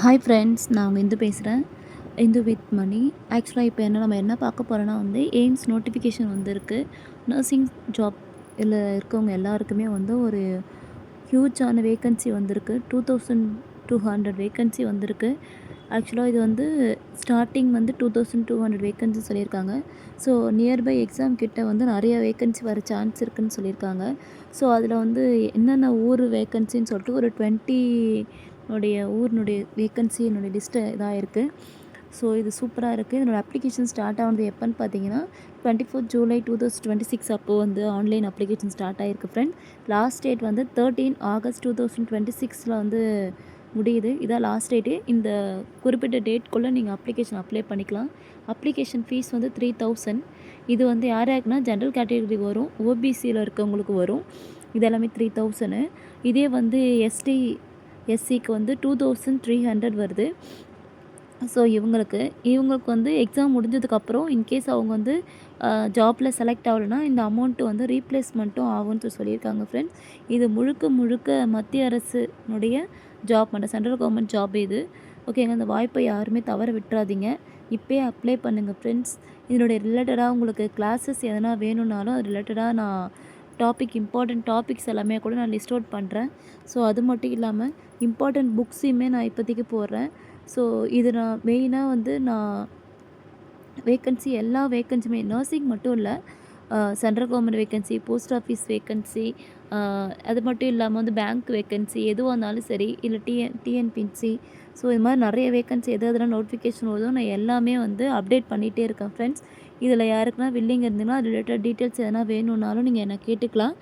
Hi friends, நான் உங்கள் இந்து பேசுகிறேன். இந்து வித் மணி. ஆக்சுவலாக இப்போ நம்ம என்ன பார்க்க போகிறோன்னா எய்ம்ஸ் நோட்டிஃபிகேஷன் வந்திருக்கு. நர்சிங் ஜாப் இதில் இருக்கவங்க எல்லாருக்குமே ஒரு ஹியூஜான வேக்கன்சி வந்திருக்கு. 2200 வேக்கன்சி வந்திருக்கு. ஆக்சுவலாக இது ஸ்டார்டிங் 2200 வேக்கன்சி சொல்லியிருக்காங்க. ஸோ நியர்பை எக்ஸாம் கிட்ட நிறைய வேக்கன்சி வர சான்ஸ் இருக்குதுன்னு சொல்லியிருக்காங்க. ஸோ அதில் என்னென்ன ஊர் வேக்கன்சின்னு சொல்லிட்டு ஒரு 20 ஊரினுடைய வேக்கன்சி என்னுடைய லிஸ்ட்டு இதாக இருக்குது. ஸோ இது சூப்பராக இருக்குது. இதனோட அப்ளிகேஷன் ஸ்டார்ட் ஆனது எப்போன்னு பார்த்தீங்கன்னா 24 ஜூலை 2026 அப்போது ஆன்லைன் அப்ளிகேஷன் ஸ்டார்ட் ஆகிருக்கு ஃப்ரெண்ட். லாஸ்ட் டேட் 13 ஆகஸ்ட் 2026 முடியுது. இதான் லாஸ்ட் டேட்டு. இந்த குறிப்பிட்ட டேட்குள்ளே நீங்கள் அப்ளிகேஷன் அப்ளை பண்ணிக்கலாம். Application fees 3000. இது யார் யாருக்குன்னா ஜென்ரல் கேட்டகரி வரும், ஓபிசியில் இருக்கவங்களுக்கு வரும். இது எல்லாமே 3000. இதே எஸ்டி எஸ்சிக்கு 2300 வருது. ஸோ இவங்களுக்கு எக்ஸாம் முடிஞ்சதுக்கப்புறம் இன்கேஸ் அவங்க ஜாப்பில் செலக்ட் ஆகலைன்னா இந்த அமௌண்ட்டு ரீப்ளேஸ்மெண்ட்டும் ஆகும்னு சொல்லியிருக்காங்க ஃப்ரெண்ட்ஸ். இது முழுக்க மத்திய அரசுனுடைய ஜாப் சென்ட்ரல் கவர்மெண்ட் ஜாப் இது. ஓகேங்க, அந்த வாய்ப்பை யாருமே தவற விட்டுறாதீங்க. இப்போயே அப்ளை பண்ணுங்கள் ஃப்ரெண்ட்ஸ். இதனுடைய ரிலேட்டடாக உங்களுக்கு கிளாஸஸ் எதனா வேணும்னாலும் அது ரிலேட்டடாக நான் இம்பார்ட்டண்ட் டாபிக்ஸ் எல்லாமே கூட நான் லிஸ்ட் அவுட் பண்ணுறேன். ஸோ அது மட்டும் இல்லாமல் இம்பார்ட்டண்ட் புக்ஸையுமே நான் இப்போதைக்கு போடுறேன். ஸோ இது நான் மெயினாக நான் வேக்கன்சி எல்லா வேக்கன்சியுமே நர்சிங் மட்டும் இல்லை, central government vacancy, post office vacancy, அது மட்டும் இல்லாமல் பேங்க் வேக்கன்சி எதுவாக இருந்தாலும் சரி, இல்லை டிஎன்பிசி, ஸோ இது மாதிரி நிறைய வேக்கன்சி எதெல்லாம் நோட்டிஃபிகேஷன் வருதோ நான் எல்லாமே அப்டேட் பண்ணிகிட்டே இருக்கேன் ஃப்ரெண்ட்ஸ். இதில் யாருக்குன்னா வில்லிங் இருந்தீங்கன்னா ரிலேட்டட் டீட்டெயில்ஸ் எதனா வேணும்னாலும் நீங்கள் என்னை கேட்டுக்கலாம்.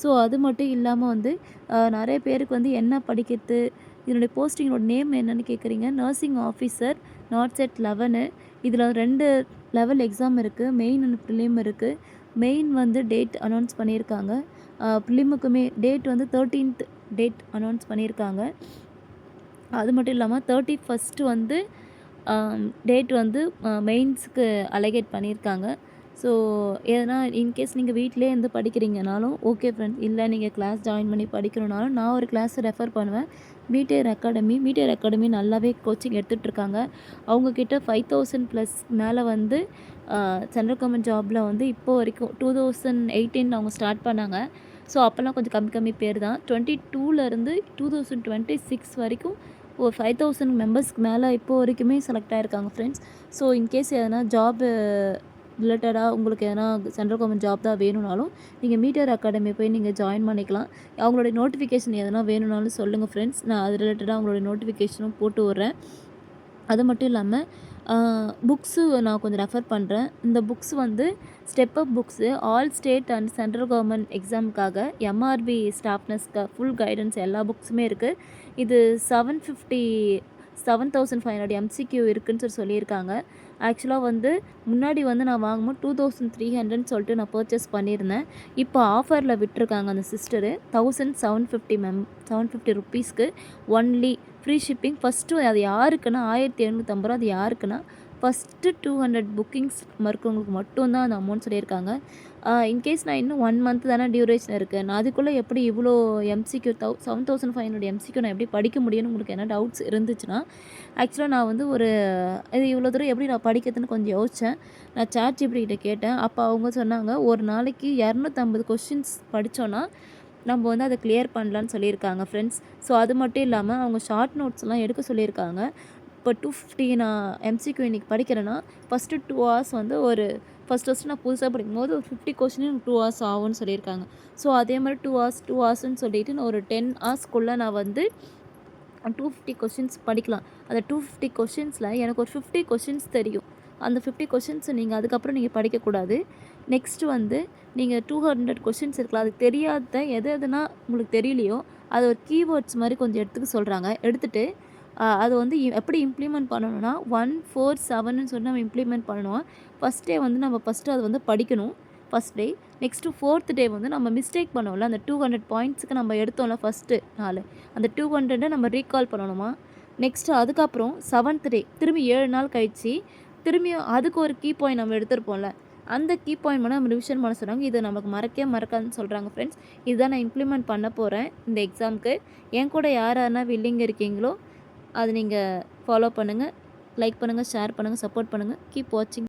ஸோ அது மட்டும் இல்லாமல் நிறைய பேருக்கு என்ன படிக்கிறது, இதனுடைய போஸ்டிங்கோட நேம் என்னென்னு கேட்குறீங்க. Nursing officer NORCET 11. இதில் 2 லெவல் எக்ஸாம் இருக்குது. மெயின் அண்ட் ப்ரிலிம் இருக்குது. மெயின் டேட் அனௌன்ஸ் பண்ணியிருக்காங்க. ப்ரிலிமுக்குமே டேட் 13th டேட் அனௌன்ஸ் பண்ணியிருக்காங்க. அது மட்டும் இல்லாமல் 31st டேட் மெயின்ஸுக்கு அலகேட் பண்ணியிருக்காங்க. ஸோ எதனா இன்கேஸ் நீங்கள் வீட்டிலே படிக்கிறீங்கனாலும் ஓகே ஃப்ரெண்ட்ஸ், இல்லை நீங்கள் கிளாஸ் ஜாயின் பண்ணி படிக்கணுன்னாலும் நான் ஒரு கிளாஸை ரெஃபர் பண்ணுவேன். மீட்டியர் அகாடமி நல்லாவே கோச்சிங் எடுத்துகிட்ருக்காங்க. அவங்கக்கிட்ட 5000+ மேலே சென்ட்ரல் கவர்மெண்ட் ஜாபில் இப்போ வரைக்கும் 2018 அவங்க ஸ்டார்ட் பண்ணாங்க. ஸோ அப்போல்லாம் கொஞ்சம் கம்மி பேர் தான். 22லேருந்து 2026 வரைக்கும் ஒரு 5000 மெம்பர்ஸ்க்கு மேலே இப்போ வரைக்குமே செலக்ட் ஆகிருக்காங்க ஃப்ரெண்ட்ஸ். ஸோ இன்கேஸ் எதனா ஜாபு ரிலேட்டடாக உங்களுக்கு எதனா சென்ட்ரல் கவர்மெண்ட் ஜாப் தான் வேணும்னாலும் நீங்கள் மீட்டியர் அகாடமி போய் நீங்கள் ஜாயின் பண்ணிக்கலாம். அவங்களுடைய நோட்டிஃபிகேஷன் எதனா வேணும்னாலும் சொல்லுங்கள் ஃப்ரெண்ட்ஸ். நான் அது ரிலேட்டடாக அவங்களுடைய நோட்டிஃபிகேஷனும் போட்டு விட்றேன். அது மட்டும் இல்லாமல் புக்ஸு நான் கொஞ்சம் ரெஃபர் பண்ணுறேன். இந்த books step up books all state and central government எக்ஸாமுக்காக எம்ஆர்பி ஸ்டாஃப்னஸ்க்கு ஃபுல் கைடன்ஸ் எல்லா புக்ஸுமே இருக்குது. இது 7500 எம்சிக்யூ இருக்குதுன்னு சொல்லியிருக்காங்க. ஆக்சுவலாக முன்னாடி நான் வாங்கும்போது 2300 சொல்லிட்டு நான் பர்ச்சேஸ் பண்ணியிருந்தேன். இப்போ ஆஃபரில் விட்டுருக்காங்க அந்த சிஸ்டரு 750 ருப்பீஸ்க்கு ஒன்லி ஃப்ரீ ஷிப்பிங். ஃபஸ்ட்டு அது யாருக்குன்னா 1750 அது யாருக்குன்னா ஃபஸ்ட்டு 200 புக்கிங்ஸ் இருக்கவங்களுக்கு மட்டும்தான் அந்த அமௌண்ட் சொல்லியிருக்காங்க. இன்கேஸ் நான் இன்னும் 1 மந்த் தானே டியூரேஷன் இருக்குது, நான் அதுக்குள்ளே எப்படி இவ்வளோ எம்சிக்யூ 7500 எம்சிக்யூ நான் எப்படி படிக்க முடியும்னு உங்களுக்கு என்ன டவுட்ஸ் இருந்துச்சுன்னா, ஆக்சுவலாக நான் இது இவ்வளோ தூரம் எப்படி நான் படிக்கிறதுன்னு கொஞ்சம் யோசித்தேன். நான் ChatGPT கிட்ட கேட்டேன். அப்போ அவங்க சொன்னாங்க ஒரு நாளைக்கு 250 கொஷின்ஸ் படித்தோன்னா நம்ம அதை கிளியர் பண்ணலான்னு சொல்லியிருக்காங்க ஃப்ரெண்ட்ஸ். ஸோ அது மட்டும் இல்லாமல் அவங்க ஷார்ட் நோட்ஸ்லாம் எடுக்க சொல்லியிருக்காங்க. இப்போ 250 நான் எம்சிக்யூ இன்றைக்கி படிக்கிறேன்னா ஃபஸ்ட்டு 2 ஹவர்ஸ் ஃபஸ்ட்டு நான் புதுசாக படிக்கும்போது ஒரு 50 கொஷின் 2 ஹவர்ஸ் ஆகும்னு சொல்லியிருக்காங்க. ஸோ அதே மாதிரி 2 ஹவர்ஸ்ன்னு சொல்லிவிட்டு நான் ஒரு 10 ஹவர்ஸ்க்குள்ளே நான் 250 கொஷின்ஸ் படிக்கலாம். அந்த 250 கொஷின்ஸில் எனக்கு ஒரு 50 கொஷின்ஸ் தெரியும். அந்த 50 கொஷின்ஸை நீங்கள் அதுக்கப்புறம் நீங்கள் படிக்கக்கூடாது. நெக்ஸ்ட்டு நீங்கள் 200 கொஷின்ஸ் இருக்கலாம். அதுக்கு தெரியாத எதுனா உங்களுக்கு தெரியலையோ அது ஒரு கீவேர்ட்ஸ் மாதிரி கொஞ்சம் எடுத்துக்க சொல்கிறாங்க. எடுத்துகிட்டு அது எப்படி இம்ப்ளிமெண்ட் பண்ணணும்னா 147ன்னு சொல்லி நம்ம இம்ப்ளிமெண்ட் பண்ணணும். ஃபஸ்ட் டே நம்ம ஃபஸ்ட்டு அது படிக்கணும் ஃபஸ்ட் டே. நெக்ஸ்ட்டு 4th டே நம்ம மிஸ்டேக் பண்ணோம்ல, அந்த 200 பாயிண்ட்ஸுக்கு நம்ம எடுத்தோம்ல ஃபஸ்ட்டு நாள், அந்த 200 நம்ம ரீகால் பண்ணணுமா. நெக்ஸ்ட்டு அதுக்கப்புறம் 7th டே திரும்பி 7 நாள் கழிச்சு திரும்பியும் அதுக்கு ஒரு கீ பாயிண்ட் நம்ம எடுத்துருப்போம்ல, அந்த கீ பாயிண்ட் மட்டும் நம்ம ரிவிஷன் பண்ண சொல்கிறாங்க. இது நமக்கு மறக்காதுன்னு சொல்கிறாங்க ஃப்ரெண்ட்ஸ். இதுதான் நான் இம்ப்ளிமெண்ட் பண்ண போகிறேன் இந்த எக்ஸாமுக்கு. என் கூட யார் யாருன்னா வில்லிங் இருக்கீங்களோ அது நீங்கள் ஃபாலோ பண்ணுங்கள். லைக் பண்ணுங்கள், ஷேர் பண்ணுங்கள், சப்போர்ட் பண்ணுங்கள். கீப் வாட்சிங்.